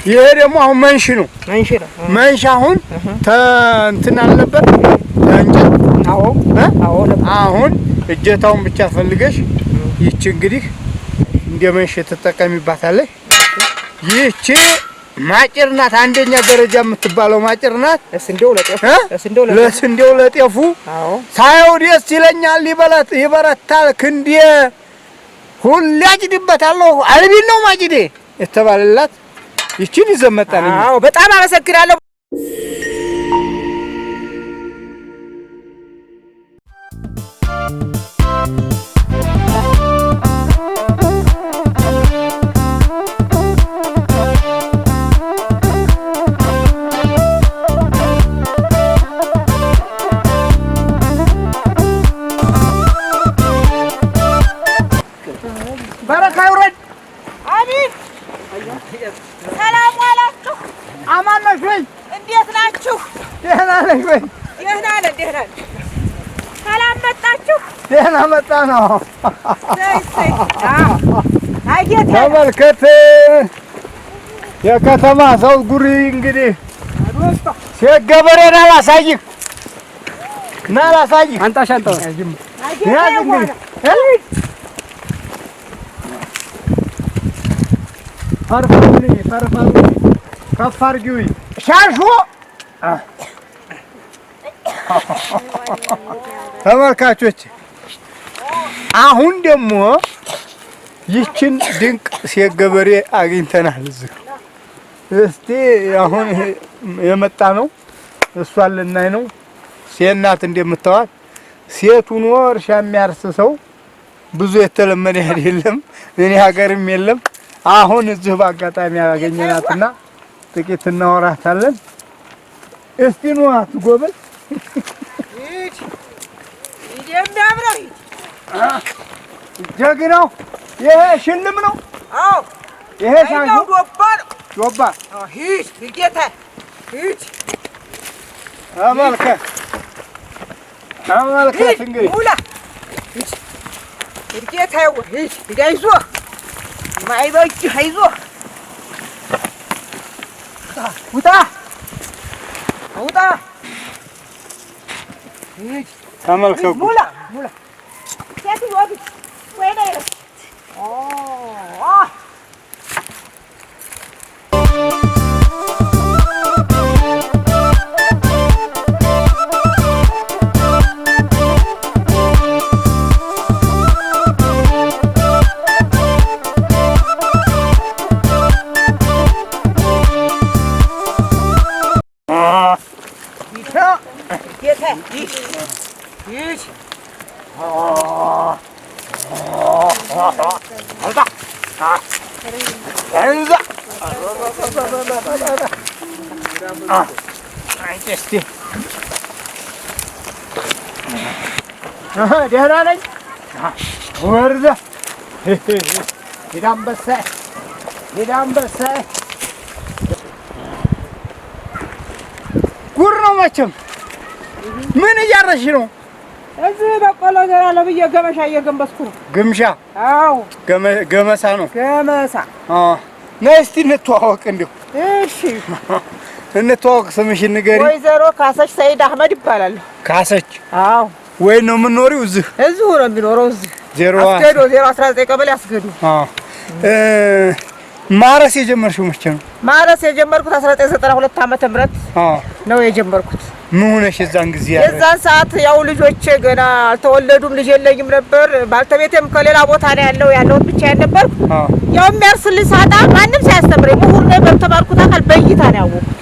ይሄ ደግሞ አሁን መንሽ ነው መንሽ አሁን እንትን አለበት እንጨት አሁን እጀታውን ብቻ ፈልገሽ ይቺ እንግዲህ እንደ መንሽ ተጠቀሚባታለሽ ይቺ ማጭር ናት አንደኛ ደረጃ የምትባለው ማጭር ናት ለስንዴው ለጤፉ ሳይው ደስ ይለኛል ይበረታል ክንዴ ሁሌ አጭድበታለሁ አልቢል ነው ማጭዴ የተባለላት ይቺን ይዘመጣል በጣም አመሰግናለሁ ደህና መጣ ነው ተመልከት የከተማ ሰው ጉሪ እንግዲህ ሲገበሬና ላሳይህ ና ላሳይህ አንተ ሻንጣው ያዝ እንግዲህ ፈርፋሪ ከፍ አድርጊው ሻሹ ተመልካቾች አሁን ደግሞ ይችን ድንቅ ሴት ገበሬ አግኝተናል እዚህ እስቲ አሁን የመጣ ነው እሷን ልናይ ነው ሴት ናት እንደምታዋት ሴት ሆኖ እርሻ የሚያርስ ሰው ብዙ የተለመደ አይደለም እኔ ሀገርም የለም አሁን እዚህ በአጋጣሚ ያገኘናትና ጥቂት እናወራታለን እስቲ ነው አትጎበል የሚያምረው ጀግናው ይሄ ሽልም ነው አዎ ይሄ ሻንሹ ዶባ ሂድ ጌታ ሂድ አመልከት እንግዲህ ሙላ ሂድ ጌታ ሂድ አይዞህ ማይበጅህ አይዞህ ውጣ ተመልከቱ ሙላ ሴት ወዲ ወይ ነው ደህና ነኝ ወርደ ሂድ አንበሳ ጉር ነው መቼም ምን እያረሽ ነው እዚህ በቆሎ ዘራለሁ ብዬ ገመሻ እየገንበስኩ ነው ግምሻ አዎ ገመሳ ነው ገመሳ ነይ እስቲ እንተዋወቅ እንደው እሺ እንተዋወቅ ስምሽን ንገሪ ወይዘሮ ካሰች ሰይድ አህመድ ይባላል ካሰች አዎ ወይ ነው የምንኖሪው እዚሁ ነው የሚኖረው እዚህ አስገዶ 019 ቀበሌ አስገዶ ማረስ የጀመርሽው መቼ ነው ማረስ የጀመርኩት 1992 ዓመተ ምህረት ነው የጀመርኩት ምን ሆነሽ የዛን ጊዜ የዛን ሰዓት ያው ልጆቼ ገና አልተወለዱም ልጅ የለኝም ነበር ባልተቤቴም ከሌላ ቦታ ነው ያለው ብቻዬን ነበርኩ ያው የሚያርስልኝ ሳጣ ማንም ሳያስተምረኝ ምሁር ነው በተባልኩት አካል በይታ ነው ያወቅኩት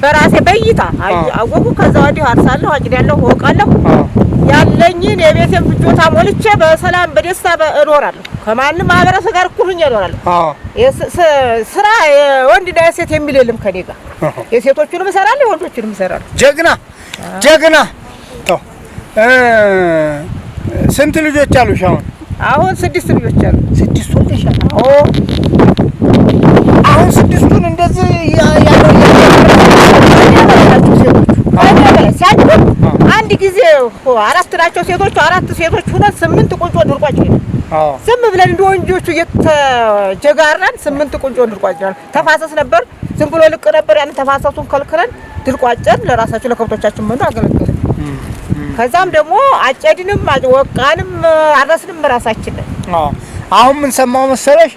በራሴ በይታ አወቁ ከዛ ወዲህ አርሳለሁ አጭዳለሁ ወቃለሁ ያለኝን የቤቴን ፍጆታ ሞልቼ በሰላም በደስታ እኖራለሁ ከማንም ማህበረሰብ ጋር እኩል ሆኜ እኖራለሁ ስራ የወንድና የሴት የሚል የለም ከኔ ጋር የሴቶቹንም እሰራለሁ የወንዶቹንም እሰራለሁ ጀግና ተው ስንት ልጆች አሉሽ አሁን 6 ልጆች አሉ 6 ወልደሻል አሁን 6ቱን እንደዚህ ያለው አንድ ጊዜ 4 ናቸው ሴቶቹ 4 ሴቶች ሁለት 8 ቁንጮ ድርቋጭ ነው። ዝም ብለን እንደ ወንጆቹ እየተጀጋራን 8 ቁንጮ ድርቋጭ ነው። ተፋሰስ ነበር ዝም ብሎ ልቅ ነበር። ያን ተፋሰሱን ከልክለን ድርቋጭን ለራሳችን ለከብቶቻችን መኖ አገለገለ። ከዛም ደግሞ አጨድንም ወቃንም አረስንም ራሳችን ነን። አሁን ምን ሰማው መሰለሽ?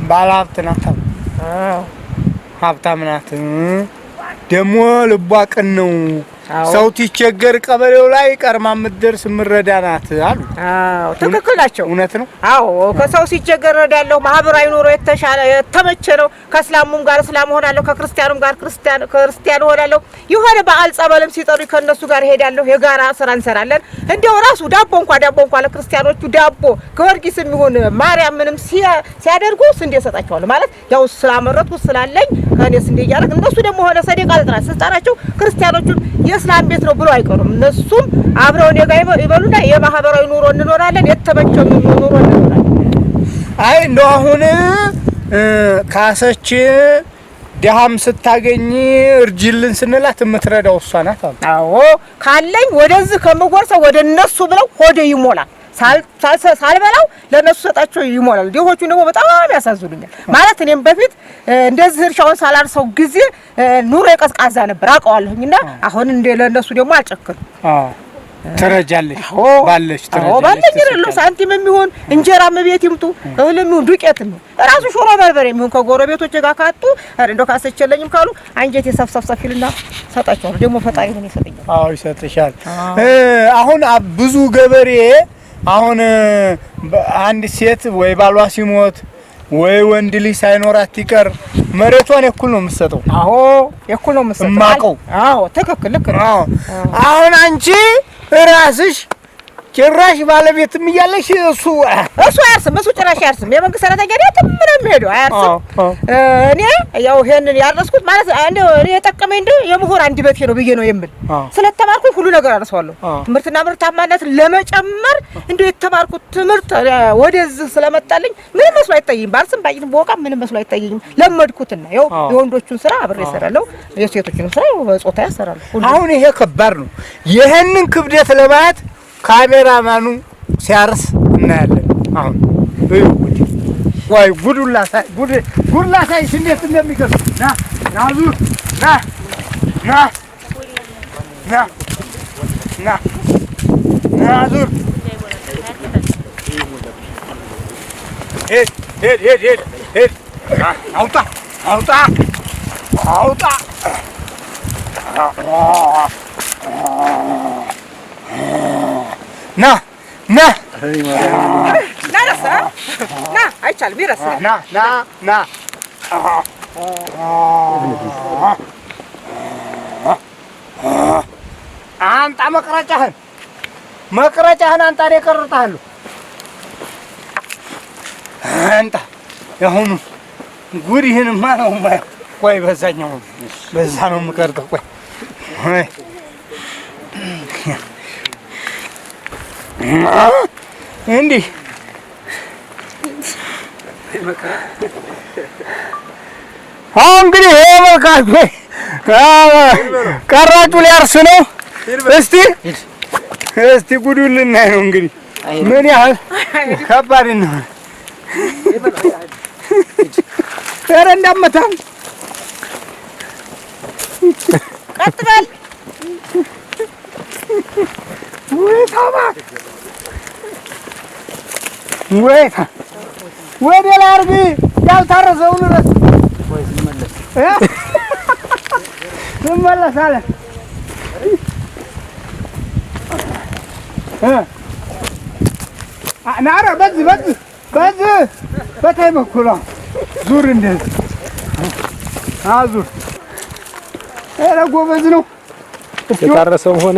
ባለሀብት ናት። ሀብታም ናት። ደግሞ ልቧ ቅን ነው። ሰው ሲቸገር ቀበሌው ላይ ቀርማ ምትደርስ ምረዳ ናት አሉ። ትክክል ናቸው። እውነት ነው። ከሰው ሲቸገር እረዳለሁ። ማህበራዊ ኑሮ የተሻለ የተመቸ ነው። ከእስላሙም ጋር እስላም ሆናለሁ፣ ከክርስቲያኑም ጋር ክርስቲያን ሆናለሁ። የሆነ በዓል ጸበልም ሲጠሩ ከነሱ ጋር ሄዳለሁ። የጋራ ስራ እንሰራለን። እንደው ራሱ ዳቦ እንኳን ለክርስቲያኖቹ ዳቦ ጊዮርጊስ የሚሆን ማርያም ምንም ሲያደርጉ ስንዴ ሰጣቸዋለሁ። ማለት ያው ስላመረጥኩት ስላለኝ ከኔ ስንዴ እያደረግ እነሱ ደግሞ ሆነ ሰደቃ ለጥራት ስጣራቸው ክርስቲያኖቹን የእስላም ቤት ነው ብሎ አይቀሩም። እነሱም አብረው እኔ ጋር ይበሉና የማህበራዊ ኑሮ እንኖራለን። የተመቸው ኑሮ እንኖራለን። አይ እንደው አሁን ካሰች ደሃም ስታገኝ እርጅልን ስንላት የምትረዳው እሷ ናት አሉ። አዎ ካለኝ ወደዚህ ከምጎርሰው ወደ እነሱ ብለው ሆዴ ይሞላል። ሳልበላው ለነሱ ሰጣቸው ይሞላል። ዲሆቹ ደግሞ በጣም ያሳዝኑኛል። ማለት እኔም በፊት እንደዚህ እርሻውን ሳላርሰው ጊዜ ኑሮ የቀዝቃዛ ነበር አውቀዋለሁኝና አሁን እንደ ለነሱ ደግሞ አልጨክንም። ትረጃለሽ ባለሽ ትረጃለሽ። ባለኝ ነው ሳንቲም የሚሆን እንጀራም ቤት ይምጡ እህልም ይሁን ዱቄትም ራሱ ሾሮ በርበሬ የሚሆን ከጎረቤቶቼ ጋር ካጡ እንደው ካሰቸለኝም ካሉ አንጀቴ ሰፍሰፍ ይልና ሰጣቸዋለሁ። ደግሞ ፈጣሪ ምን ይሰጠኛል? ይሰጥሻል። አሁን ብዙ ገበሬ አሁን አንድ ሴት ወይ ባሏ ሲሞት ወይ ወንድ ልጅ ሳይኖራት ይቀር መሬቷን እኩል ነው የምትሰጠው። እኩል ነው የምትሰጠው። ትክክል ልክ ነው። አሁን አንቺ ራስሽ ጭራሽ ባለቤትም እያለሽ እሱ አያርስም። እሱ ጭራሽ አያርስም። የመንግስት ሰራተኛ ነው ምንም ሄዶ አያርስም። እኔ ያው ይሄንን ያረስኩት ማለት እኔ የጠቀመኝ እንደ የምሁር አንድ በቴ ነው ብዬ ነው የምል። ስለተማርኩኝ ሁሉ ነገር አርሰዋለሁ። ትምህርትና ምርታማነት ለመጨመር እንደ የተማርኩት ትምህርት ወደዚህ ስለመጣልኝ ምንም መስሎ አይታየኝም። ባልስም ባይንም በወቃ ምንም መስሎ አይታየኝም። ለመድኩትና ያው የወንዶቹን ስራ አብሬ እሰራለሁ፣ የሴቶቹን ስራ በጾታ ያሰራለሁ። አሁን ይሄ ከባድ ነው። ይሄንን ክብደት ለማየት ካሜራማኑ ሲያርስ እናያለን። አሁን ወይ ጉዱላ ሳይሽ እንዴት እንደሚገርም ዙር ዙር ሄድ አውጣ ና አይቻልም። ይረሳ ና አንጣ መቅረጫህን አንጣ። እኔ እቀርጥሃለሁ። አንጣ የአሁኑ ጉድ ይህንማ ነው የማየው። ቆይ በዛኛው በዛ ነው የምቀርጠው። ቆይ እንዲህ አሁን እንግዲህ ይሄ መካከ ቀራጩ ሊያርስ ነው። እስቲ ጉዱን ልናይ ነው እንግዲህ ምን ያህል ከባድ ነው። ኧረ እንዳመታም ቀጥ በል ወደ ላይ አድርጊ። ያልታረሰውን እረስ ትመለሳለህ። ኧረ በዚህ በታይ በኩል ዙር፣ እንደዚህ አዙር። ኧረ ጎበዝ ነው። የታረሰውን ሆነ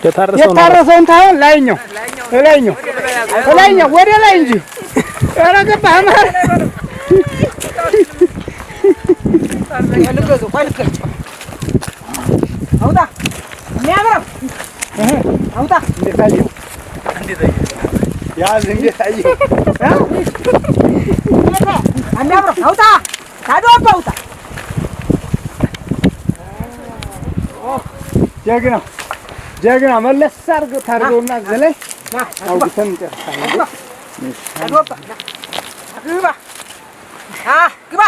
የታረሰውን ታይሆን ላይኛው ወደ ላይ እንጂ። ኧረ ገባህ መሀል አውጣ የሚያምረው አውጣ። እንዴት አየኸው? ያዝ እንዴት አየኸው? የሚያምረው አውጣ። ታዲያ አውጣ። ጀግና መለስ አድርገው ታርገውና ዘላይ አውጥተን እንጨርሳለን። ግባ ግባ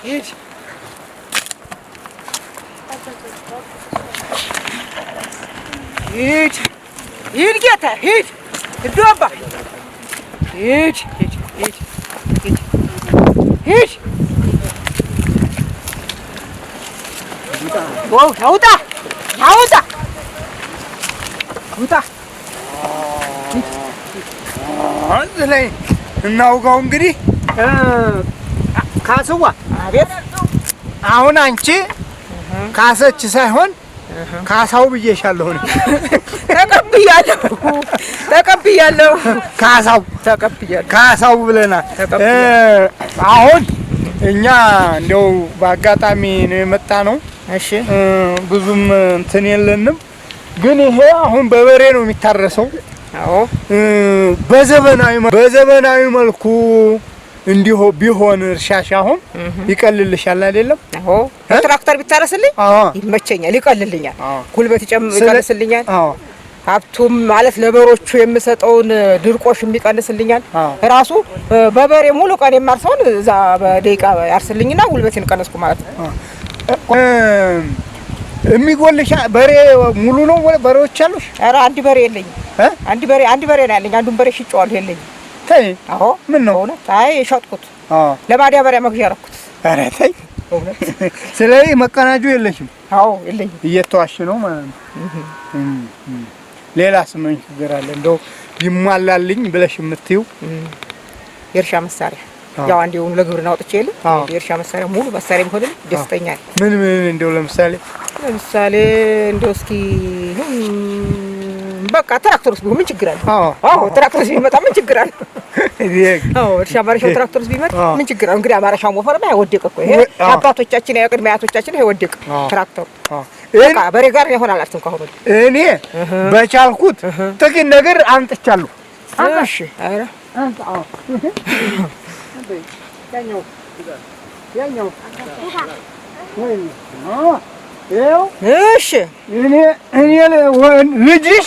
ሂድ ሂድ ሂድ ጌታ ሂድ እዶባ ሂድ ሂድ ሂድ ሂድ ሂድ ዋው አውጣ አውጣ አውጣ አንተ ላይ እናውጋው እንግዲህ ካስዋ አቤት አሁን አንቺ ካሰች ሳይሆን ካሳው ብዬሻለሁ ነው ተቀብያለሁ ካሳው ተቀብያለሁ ካሳው ብለናል አሁን እኛ እንደው በአጋጣሚ ነው የመጣ ነው እሺ ብዙም እንትን የለንም ግን ይሄ አሁን በበሬ ነው የሚታረሰው አዎ በዘመናዊ መልኩ እንዲሁ ቢሆን እርሻሽ አሁን ይቀልልሻል አይደለም አዎ ትራክተር ቢታረስልኝ ይመቸኛል ይቀልልኛል ጉልበት ይቀንስልኛል ሀብቱም ማለት ለበሮቹ የምሰጠውን ድርቆሽ የሚቀንስልኛል ራሱ በበሬ ሙሉ ቀን የማርሰውን እዛ በደቂቃ ያርስልኝና ጉልበቴን ቀነስኩ ማለት ነው የሚጎልሽ በሬ ሙሉ ነው በሬዎች አሉሽ ኧረ አንድ በሬ የለኝም አንድ በሬ ነው ያለኝ አንዱን በሬ ሽጬዋለሁ የለኝም ተይ አዎ ምን ነው አይ የሸጥኩት ለማዳበሪያ መግዣ ያረኩት ኧረ ተይ ስለዚህ መቀናጁ የለሽም አዎ የለኝም እየተዋሽ ነው ማለት ነው ሌላስ ምን ችግር አለ እንደው ይሟላልኝ ብለሽ የምትይው የእርሻ መሳሪያ ያው አንዴው ለግብርና ወጥቼ የለ የእርሻ መሳሪያ ሙሉ መሳሪያ ቢሆን ደስተኛ ነኝ ምን እንደው ለምሳሌ እንደው እስኪ በቃ ትራክተርስ ቢሆን ምን ችግር አለ አዎ ትራክተርስ ቢመጣ ምን ችግር አለ አዎ እርሻ ማረሻው ትራክተርስ ቢመጣ ምን ችግር አለ እንግዲህ ማረሻው ሞፈርማ አይወደቅ እኮ ይሄ አባቶቻችን የቅድመ አያቶቻችን አይወደቅ ትራክተሩ በቃ በሬ ጋር ይሆናል አልተም ካሁን እኔ በቻልኩት ጥቂት ነገር አምጥቻለሁ እሺ አረ አዎ ያኛው እሺ እኔ ልጅሽ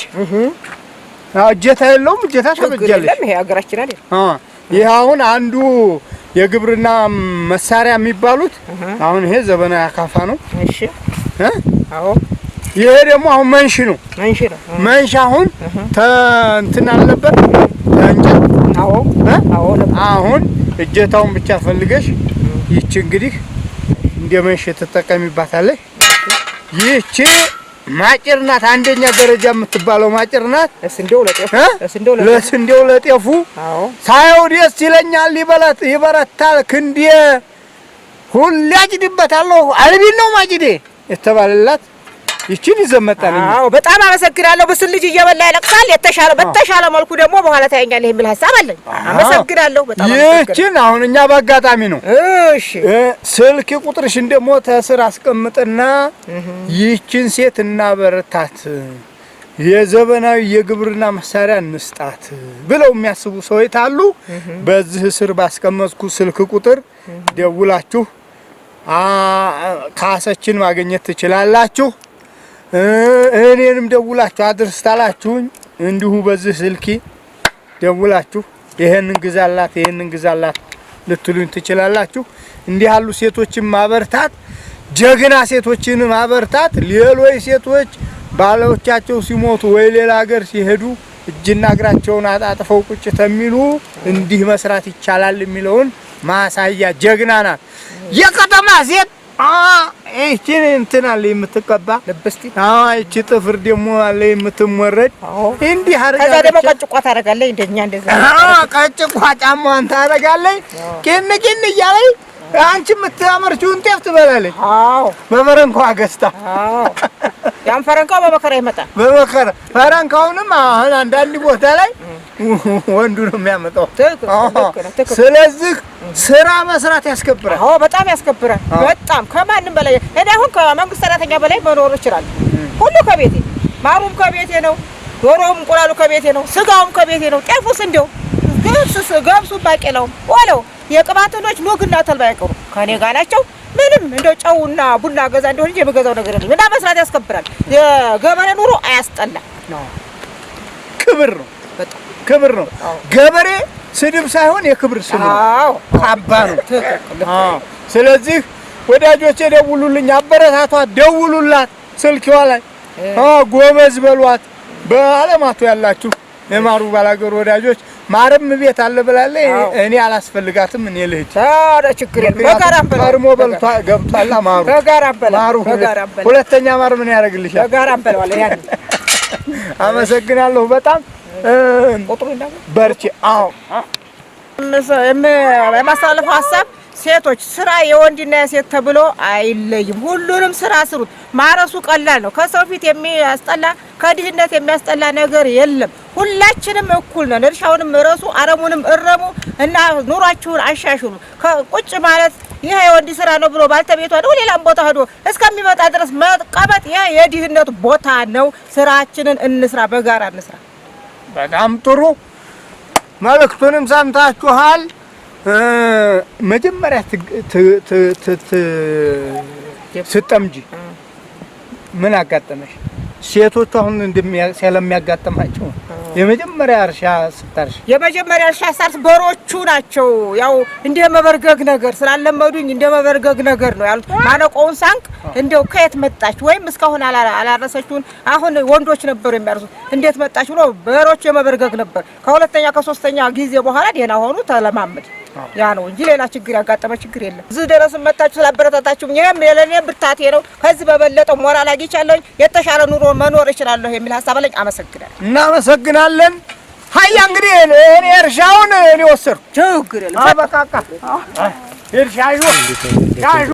እጀታ የለውም እጀታ ተበጃለሽ ይሄ ሀገራችን አይደል ይሄ አሁን አንዱ የግብርና መሳሪያ የሚባሉት አሁን ይሄ ዘመናዊ አካፋ ነው እሺ አዎ ይሄ ደግሞ አሁን መንሽ ነው መንሽ አሁን እንትን አለበት እንጨት አዎ አሁን እጀታውን ብቻ ፈልገሽ ይቺ እንግዲህ እንደመንሽ ተጠቀሚባታለሽ ይቺ ማጭር ናት አንደኛ ደረጃ የምትባለው ማጭር ናት ለስንዴው ለጤፉ ሳይው ደስ ይለኛል ይበረታል ክንዴ ሁሌ አጭድበታለሁ አልቢል ነው ማጭዴ የተባለላት ይቺን ይዘመጣልኝ አዎ በጣም አመሰግናለሁ በስል ልጅ እየበላ ያለቅሳል በተሻለ መልኩ ደግሞ በኋላ ታየኛለህ የሚል ሐሳብ አለኝ አመሰግናለሁ በጣም ይቺን አሁን እኛ በአጋጣሚ ነው እሺ ስልክ ቁጥርሽን ደግሞ ተስር አስቀምጥና ይቺን ሴት እናበረታት የዘመናዊ የግብርና መሳሪያ እንስጣት ብለው የሚያስቡ ሰዎች አሉ በዚህ ስር ባስቀመጥኩ ስልክ ቁጥር ደውላችሁ ካሰችን ማግኘት ትችላላችሁ እኔንም ደውላችሁ አድርስታላችሁኝ እንዲሁ በዚህ ስልኪ ደውላችሁ ይሄንን ግዛላት ልትሉኝ ትችላላችሁ እንዲህ ያሉ ሴቶችን ማበርታት ጀግና ሴቶችን ማበርታት ሌሎች ሴቶች ባሎቻቸው ሲሞቱ ወይ ሌላ ሀገር ሲሄዱ እጅና እግራቸውን አጣጥፈው ቁጭ ተሚሉ እንዲህ መስራት ይቻላል የሚለውን ማሳያ ጀግና ናት የከተማ ሴት እቺ እንትን አለ የምትቀባ ለበስቲ እቺ ጥፍር ደግሞ አለ የምትሞረድ እንዲህ አርጋ ከዛ ደግሞ ቀጭቋ ታረጋለች እንደኛ እንደዛ ቀጭቋ ጫማዋን ታረጋለች ቂን እያለች አንቺ የምታመርቺውን ጤፍ ትበላለች በበረንኳ ገዝታ ያን ፈረንካው በመከራ ይመጣል በመከራ ፈረንካውንም አሁን አንዳንድ ቦታ ላይ ወንዱ ነው የሚያመጣው ስለዚህ ስራ መስራት ያስከብራል በጣም ያስከብራል በጣም ከማንም በላይ እኔ አሁን ከመንግስት ሰራተኛ በላይ መኖር ይችላል ሁሉ ከቤቴ ማሩም ከቤቴ ነው ዶሮም እንቁላሉ ከቤቴ ነው ስጋውም ከቤቴ ነው ጤፉስ እንደው ገብሱ ባቄላው ወለው የቅባቶች ኑግና ተልባ አይቀሩ ከኔ ጋር ናቸው ምንም እንደው ጨውና ቡና ገዛ እንደሆነ እንጂ የምገዛው ነገር የለም። እና መስራት ያስከብራል። የገበሬ ኑሮ አያስጠላ ነው። ክብር ነው፣ በጣም ክብር ነው። ገበሬ ስድብ ሳይሆን የክብር ስም ነው። ካባ ነው። አዎ። ስለዚህ ወዳጆቼ ደውሉልኝ፣ አበረታቷት፣ ደውሉላት ስልክዋ ላይ ጎበዝ በሏት። በአለማቱ ያላችሁ የማሩ ባላገሩ ወዳጆች ማርም ቤት አለ ብላለች። እኔ አላስፈልጋትም። እኔ ልሂድ። ኧረ ችግር የለም። በጋራ እንበላ። ቀድሞ በልቷ ገብቷላ ማሩ። በጋራ እንበላ። ማሩ ሁለተኛ ማር ምን ያደርግልሻል? በጋራ እንበላዋለን። ያን አመሰግናለሁ በጣም ቁጥሩ እንዳለ በርቺ። አዎ የማስተላለፈው ሀሳብ ሴቶች ስራ የወንድና የሴት ተብሎ አይለይም። ሁሉንም ስራ ስሩት። ማረሱ ቀላል ነው። ከሰው ፊት የሚያስጠላ ከድህነት የሚያስጠላ ነገር የለም። ሁላችንም እኩል ነን። እርሻውንም እረሱ፣ አረሙንም እረሙ እና ኑሯችሁን አሻሽሉ። ቁጭ ማለት ይሄ የወንድ ስራ ነው ብሎ ባልተቤቷ ነው ሌላም ቦታ ሄዶ እስከሚመጣ ድረስ መቀመጥ ይሄ የድህነት ቦታ ነው። ስራችንን እንስራ፣ በጋራ እንስራ። በጣም ጥሩ። መልእክቱንም ሰምታችኋል። መጀመሪያ ስትጠምጂ ምን አጋጠመሽ? ሴቶቹ አሁን ስለሚያጋጥማቸው የመጀመሪያ እርሻ ስታርሽ በሮቹ ናቸው። ያው እንደ መበርገግ ነገር ስላለመዱኝ እንደ መበርገግ ነገር ነው ያሉት። ማነቆውን ሳንቅ እንደው ከየት መጣች ወይም እስካሁን አላረሰችውን አሁን ወንዶች ነበሩ የሚያርሱት። እንዴት መጣች ብሎ በሮቹ የመበርገግ ነበር። ከሁለተኛ ከሶስተኛ ጊዜ በኋላ ደህና ሆኑ፣ ተለማመድ። ያ ነው እንጂ ሌላ ችግር ያጋጠመ ችግር የለም። እዚህ ድረስ መጣችሁ ስላበረታታችሁ እኔም ለኔ ብርታቴ ነው። ከዚህ በበለጠ ሞራል አግኝቻለሁ። የተሻለ ኑሮ መኖር እችላለሁ የሚል ሀሳብ አለኝ። አመሰግናለሁ። እናመሰግናለን። ሀያ እንግዲህ እኔ እርሻውን እኔ ወሰድኩ። ችግር የለም። አበቃቃ እርሻዩ ሻዩ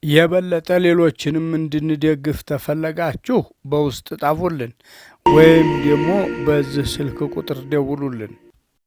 የበለጠ ሌሎችንም እንድንደግፍ ተፈለጋችሁ በውስጥ ጣፉልን ወይም ደግሞ በዚህ ስልክ ቁጥር ደውሉልን።